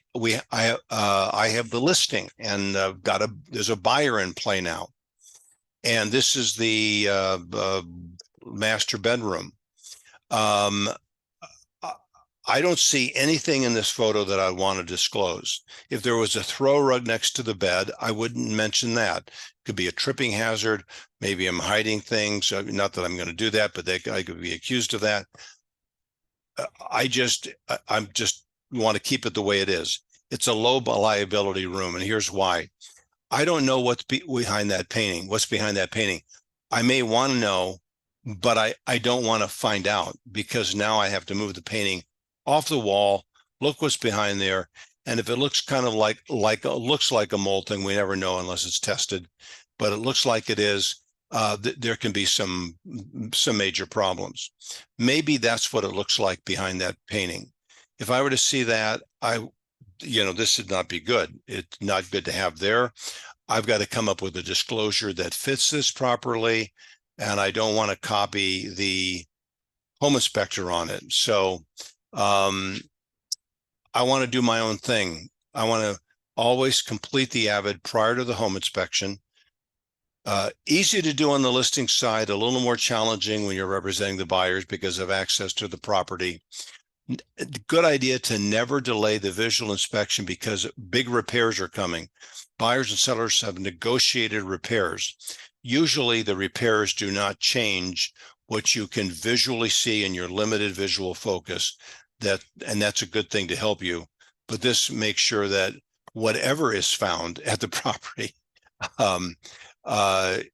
I have the listing, and there's a buyer in play now, and this is the master bedroom. I don't see anything in this photo that I want to disclose. If there was a throw rug next to the bed, I wouldn't mention that. It could be a tripping hazard. Maybe I'm hiding things. Not that I'm going to do that, but I could be accused of that. I'm just want to keep it the way it is. It's a low liability room, and here's why. I don't know what's behind that painting. What's behind that painting? I may want to know, but I don't want to find out, because now I have to move the painting off the wall, look what's behind there. And if it looks kind of looks like a mold thing, we never know unless it's tested. but it looks like it is. There can be some major problems. Maybe that's what it looks like behind that painting. If I were to see that, this would not be good. It's not good to have there. I've got to come up with a disclosure that fits this properly, and I don't want to copy the home inspector on it. So I want to do my own thing. I want to always complete the AVID prior to the home inspection. Easy to do on the listing side, a little more challenging when you're representing the buyers because of access to the property. Good idea to never delay the visual inspection because big repairs are coming. Buyers and sellers have negotiated repairs. Usually the repairs do not change what you can visually see in your limited visual focus, and that's a good thing to help you. But this makes sure that whatever is found at the property, after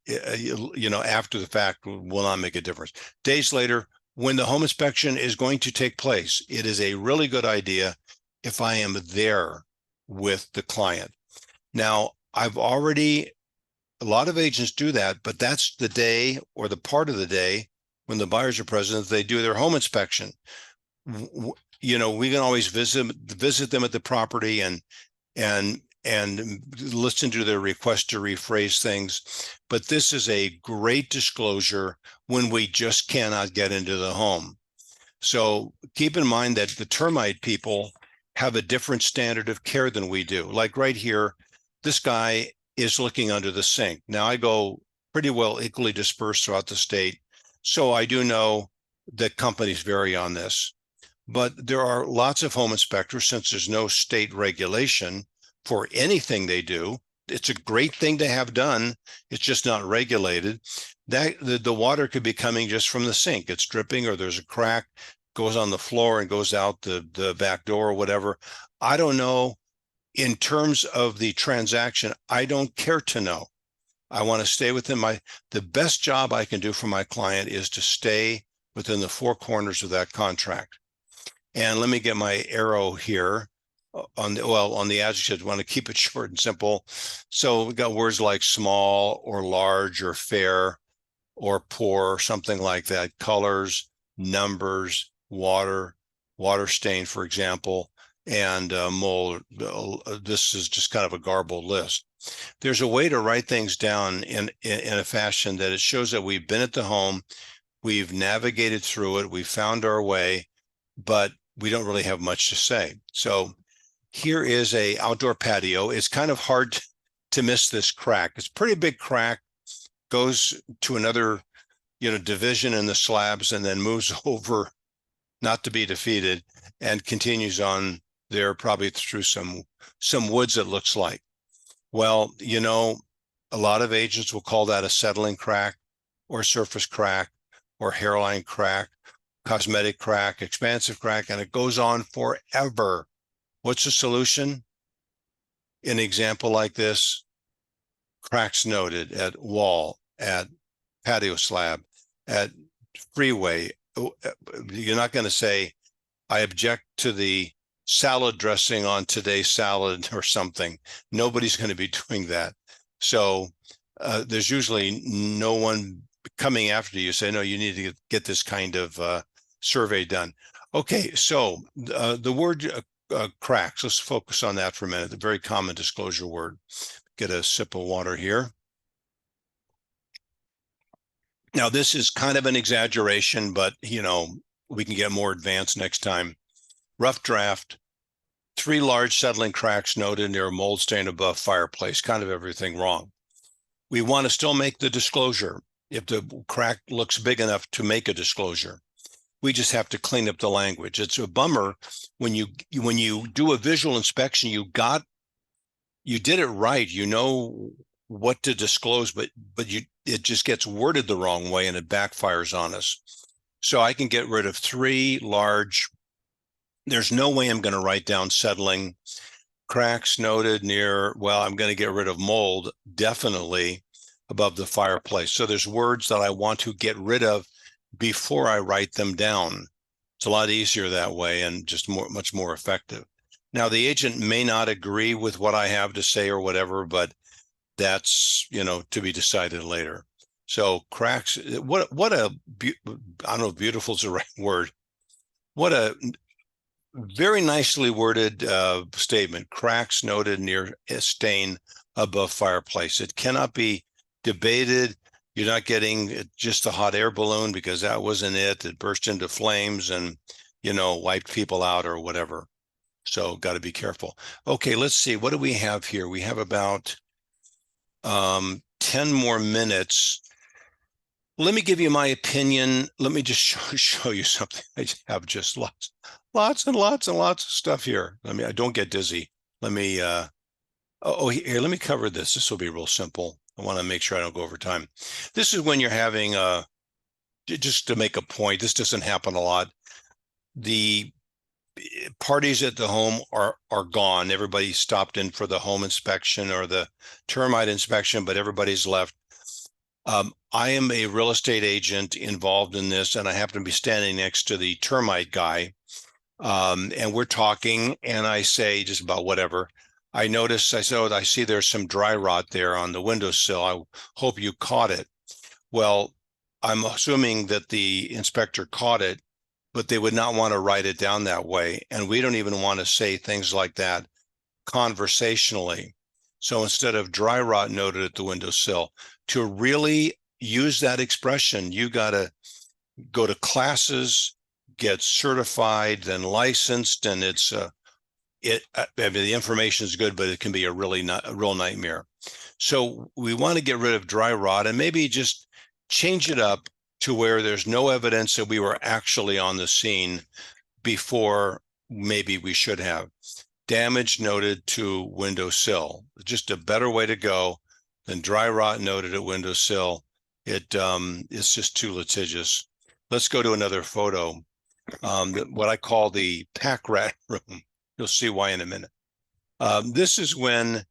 the fact will not make a difference. Days later, when the home inspection is going to take place, it is a really good idea if I am there with the client. Now, a lot of agents do that, but that's the day or the part of the day when the buyers are present, they do their home inspection. We can always visit them at the property and listen to their request to rephrase things. But this is a great disclosure when we just cannot get into the home. So keep in mind that the termite people have a different standard of care than we do. Like right here, this guy is looking under the sink. Now I go pretty well equally dispersed throughout the state. So I do know that companies vary on this, but there are lots of home inspectors, since there's no state regulation for anything they do. It's a great thing to have done. It's just not regulated. That the water could be coming just from the sink. It's dripping, or there's a crack, goes on the floor and goes out the back door or whatever. I don't know. In terms of the transaction, I don't care to know. I want to stay within the best job I can do for my client is to stay within the four corners of that contract. And let me get my arrow here on the adjectives. I want to keep it short and simple. So we got words like small or large or fair or poor, something like that. Colors, numbers, water stain, for example, and mold. This is just kind of a garbled list. There's a way to write things down in a fashion that it shows that we've been at the home, we've navigated through it, we've found our way, but we don't really have much to say. So here is a outdoor patio. It's kind of hard to miss this crack. It's a pretty big crack, goes to another, division in the slabs, and then moves over, not to be defeated, and continues on there, probably through some woods, it looks like. Well, a lot of agents will call that a settling crack or surface crack or hairline crack, cosmetic crack, expansive crack, and it goes on forever. What's the solution? An example like this: cracks noted at wall, at patio slab, at freeway. You're not going to say, I object to the salad dressing on today's salad or something. Nobody's going to be doing that. So there's usually no one coming after you say, no, you need to get this kind of survey done. Okay, so the word cracks, let's focus on that for a minute. The very common disclosure word. Get a sip of water here. Now, this is kind of an exaggeration, but we can get more advanced next time. Rough draft, 3 large settling cracks noted near a mold stain above fireplace, kind of everything wrong. We want to still make the disclosure if the crack looks big enough to make a disclosure. We just have to clean up the language. It's a bummer when you do a visual inspection, you did it right, what to disclose, but it just gets worded the wrong way and it backfires on us. So I can get rid of 3 large. There's no way I'm going to write down settling cracks noted near. Well, I'm going to get rid of mold, definitely above the fireplace. So there's words that I want to get rid of before I write them down. It's a lot easier that way and just much more effective. Now, the agent may not agree with what I have to say or whatever, but that's, to be decided later. So cracks, I don't know if beautiful is the right word. What a very nicely worded statement. Cracks noted near a stain above fireplace. It cannot be debated. You're not getting just a hot air balloon because that wasn't it. It burst into flames and, wiped people out or whatever. So got to be careful. Okay, let's see. What do we have here? We have about 10 more minutes. Let me give you my opinion. Let me just show you something. I have just lots and lots and lots of stuff here. I don't get dizzy. Let me, here, let me cover this. This will be real simple. I want to make sure I don't go over time. This is when you're having, just to make a point, this doesn't happen a lot. The parties at the home are gone. Everybody stopped in for the home inspection or the termite inspection, but everybody's left. I am a real estate agent involved in this, and I happen to be standing next to the termite guy. And we're talking, and I say just about whatever. I said, oh, I see there's some dry rot there on the windowsill. I hope you caught it. Well, I'm assuming that the inspector caught it, but they would not want to write it down that way. And we don't even want to say things like that conversationally. So instead of dry rot noted at the windowsill, to really use that expression, you got to go to classes, get certified, then licensed, and the information is good, but it can be a real nightmare. So we want to get rid of dry rot and maybe just change it up to where there's no evidence that we were actually on the scene before maybe we should have. Damage noted to windowsill, just a better way to go than dry rot noted at windowsill. It's just too litigious. Let's go to another photo. What I call the pack rat room. You'll see why in a minute. This is when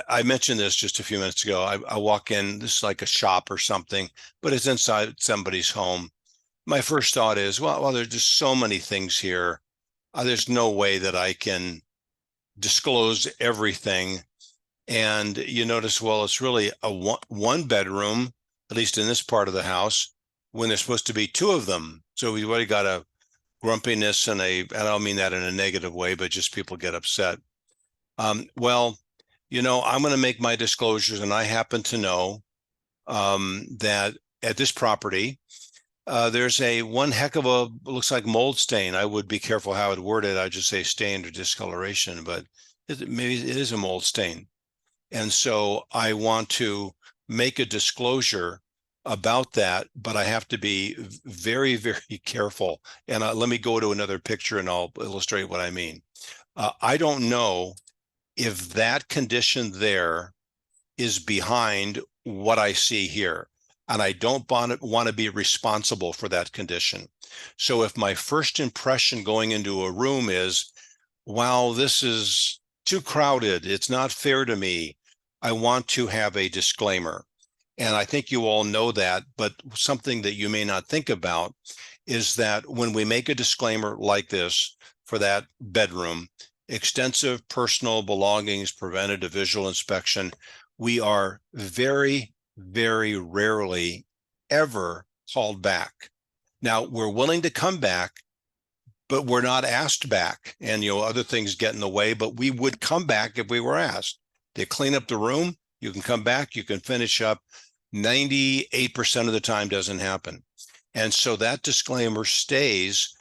I mentioned this just a few minutes ago. I walk in, this is like a shop or something, but it's inside somebody's home. My first thought is, well, there's just so many things here. There's no way that I can disclose everything. And you notice, well, it's really a one bedroom, at least in this part of the house, when there's supposed to be two of them. So we've already got a grumpiness and I don't mean that in a negative way, but just people get upset. Well, I'm going to make my disclosures, and I happen to know that at this property, there's one heck of a, looks like mold stain. I would be careful how I'd word it. I'd just say stain or discoloration, but maybe it is a mold stain. And so I want to make a disclosure about that, but I have to be very, very careful. And let me go to another picture and I'll illustrate what I mean. I don't know if that condition there is behind what I see here. And I don't want to be responsible for that condition. So if my first impression going into a room is, wow, this is too crowded, it's not fair to me, I want to have a disclaimer. And I think you all know that, but something that you may not think about is that when we make a disclaimer like this for that bedroom, extensive personal belongings prevented a visual inspection, we are very, very rarely ever called back. Now, we're willing to come back, but we're not asked back. And, other things get in the way, but we would come back if we were asked. They clean up the room, you can come back, you can finish up. 98% of the time doesn't happen. And so that disclaimer stays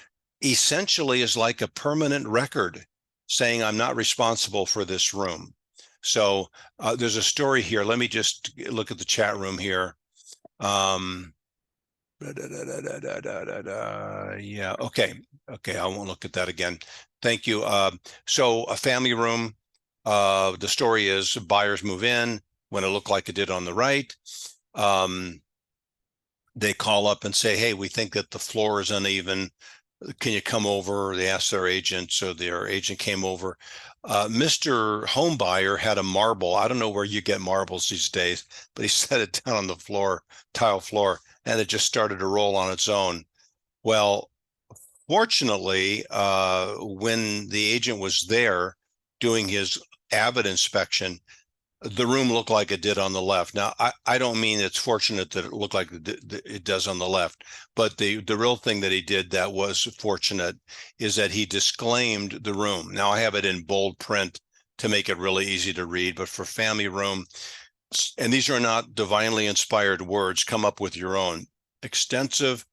essentially as like a permanent record saying I'm not responsible for this room. So there's a story here. Let me just look at the chat room here. Yeah, okay. I won't look at that again. Thank you. So a family room, the story is buyers move in when it looked like it did on the right. They call up and say, hey, we think that the floor is uneven. Can you come over? They asked their agent, so their agent came over. Mr. Homebuyer had a marble. I don't know where you get marbles these days, but he set it down on the floor, tile floor, and it just started to roll on its own. Well, fortunately, when the agent was there doing his AVID inspection, the room looked like it did on the left. Now, I don't mean it's fortunate that it looked like it does on the left, but the real thing that he did that was fortunate is that he disclaimed the room. Now, I have it in bold print to make it really easy to read, but for family room, and these are not divinely inspired words, come up with your own. Extensive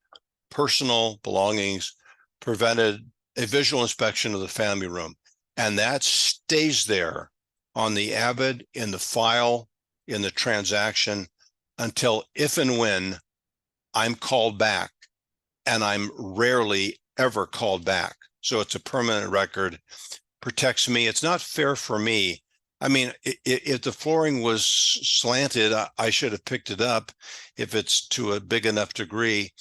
personal belongings prevented a visual inspection of the family room. And that stays there on the AVID, in the file, in the transaction, until if and when I'm called back, and I'm rarely ever called back. So it's a permanent record, protects me. It's not fair for me. I mean, if the flooring was slanted, I should have picked it up if it's to a big enough degree.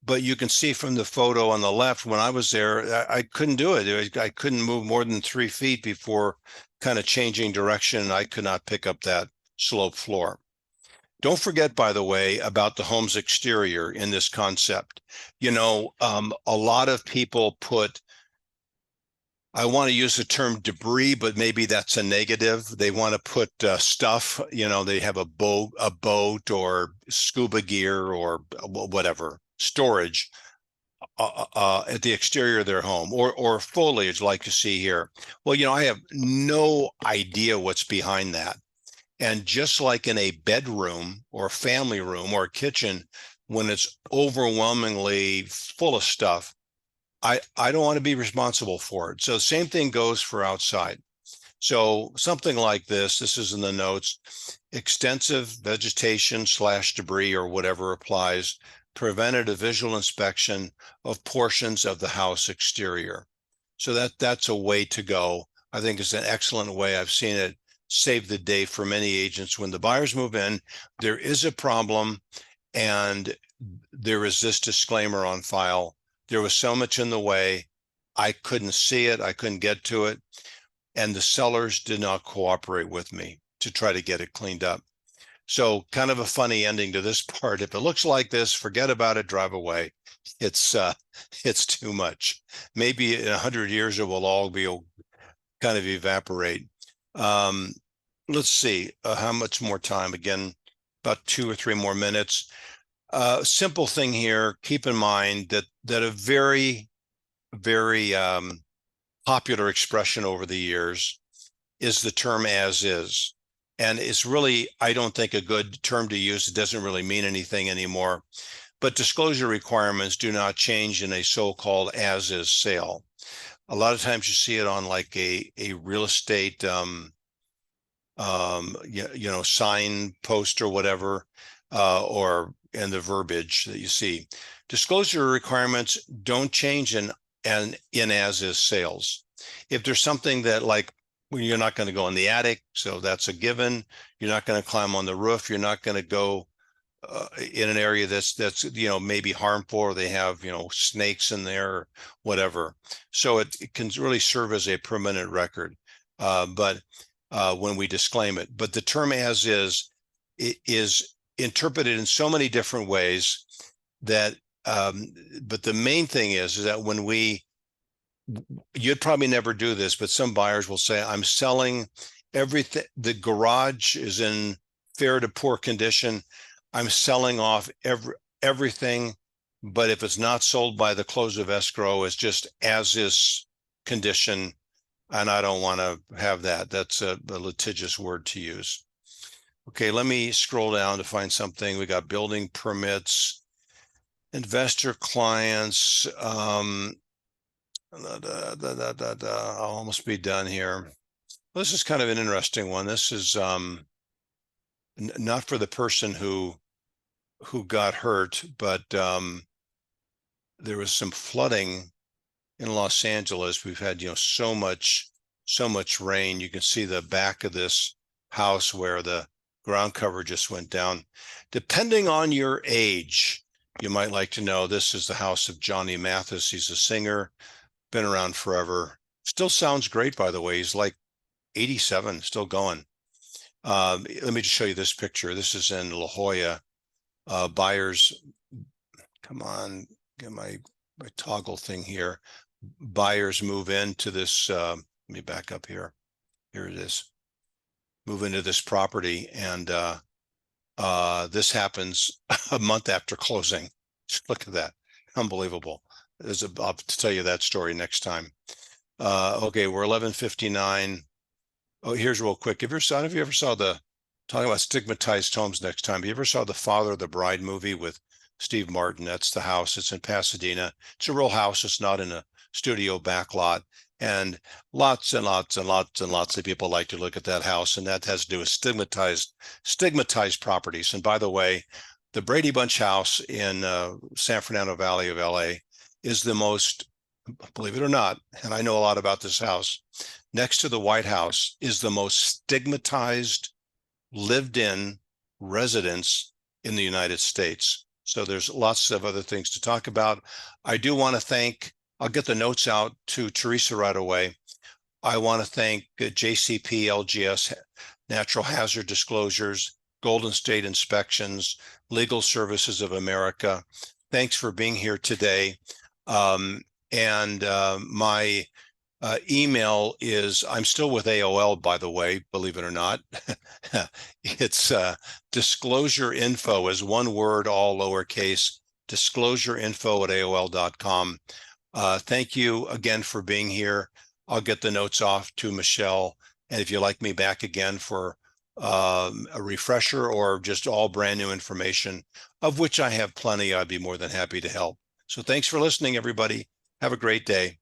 But you can see from the photo on the left, when I was there, I couldn't do it. I couldn't move more than 3 feet before kind of changing direction. I could not pick up that slope floor. Don't forget, by the way, about the home's exterior in this concept. You know, a lot of people put, I want to use the term debris, but maybe that's a negative. They want to put stuff, you know, they have a boat or scuba gear or whatever, storage at the exterior of their home, or foliage like you see here. Well, you know, I have no idea what's behind that. And just like in a bedroom or family room or a kitchen, when it's overwhelmingly full of stuff, I don't want to be responsible for it. So the same thing goes for outside. So something like this is in the notes: extensive vegetation / debris or whatever applies, prevented a visual inspection of portions of the house exterior. So that's a way to go. I think it's an excellent way. I've seen it save the day for many agents. When the buyers move in, there is a problem, and there is this disclaimer on file. There was so much in the way, I couldn't see it, I couldn't get to it, and the sellers did not cooperate with me to try to get it cleaned up. So kind of a funny ending to this part. If it looks like this, forget about it, drive away. It's too much. Maybe in 100 years it will all be kind of evaporate. Let's see, how much more time? Again, about 2 or 3 more minutes. Simple thing here, keep in mind that a very, very popular expression over the years is the term as is. And it's really, I don't think, a good term to use. It doesn't really mean anything anymore. But disclosure requirements do not change in a so-called as is sale. A lot of times you see it on like a real estate sign post or whatever, or in the verbiage that you see. Disclosure requirements don't change in as is sales. If there's something that, like, you're not going to go in the attic, so that's a given. You're not going to climb on the roof. You're not going to go in an area that's maybe harmful, or they have snakes in there or whatever. So it can really serve as a permanent record. But when we disclaim it, but the term as is interpreted in so many different ways that. But the main thing is that when you'd probably never do this, but some buyers will say, I'm selling everything. The garage is in fair to poor condition. I'm selling off everything, but if it's not sold by the close of escrow, it's just as is condition. And I don't want to have that. That's a litigious word to use. Okay, let me scroll down to find something. We got building permits, investor clients. I'll almost be done here. This is kind of an interesting one. This is not for the person who got hurt, but there was some flooding in Los Angeles. We've had so much rain. You can see the back of this house where the ground cover just went down. Depending on your age, you might like to know, this is the house of Johnny Mathis. He's a singer, been around forever. Still sounds great, by the way. He's like 87, still going. Let me just show you this picture. This is in La Jolla. Buyers, come on, get my toggle thing here. Buyers move into this. Let me back up here. Here it is. move into this property. And this happens a month after closing. Just look at that. Unbelievable. I'll tell you that story next time. Okay, we're 11:59. Oh, here's real quick. Have you ever saw talking about stigmatized homes next time? Have you ever saw the Father of the Bride movie with Steve Martin? That's the house. It's in Pasadena. It's a real house. It's not in a studio backlot. And lots and lots and lots and lots of people like to look at that house. And that has to do with stigmatized properties. And by the way, the Brady Bunch house in San Fernando Valley of LA is the most, believe it or not, and I know a lot about this house, next to the White House is the most stigmatized lived-in residence in the United States. So there's lots of other things to talk about. I do want to thank, I'll get the notes out to Teresa right away. I want to thank JCP, LGS, Natural Hazard Disclosures, Golden State Inspections, Legal Services of America. Thanks for being here today. My email is, I'm still with AOL, by the way, believe it or not. It's disclosure.info is one word, all lowercase, disclosure.info@aol.com. Thank you again for being here. I'll get the notes off to Michelle. And if you'd like me back again for a refresher or just all brand new information, of which I have plenty, I'd be more than happy to help. So thanks for listening, everybody. Have a great day.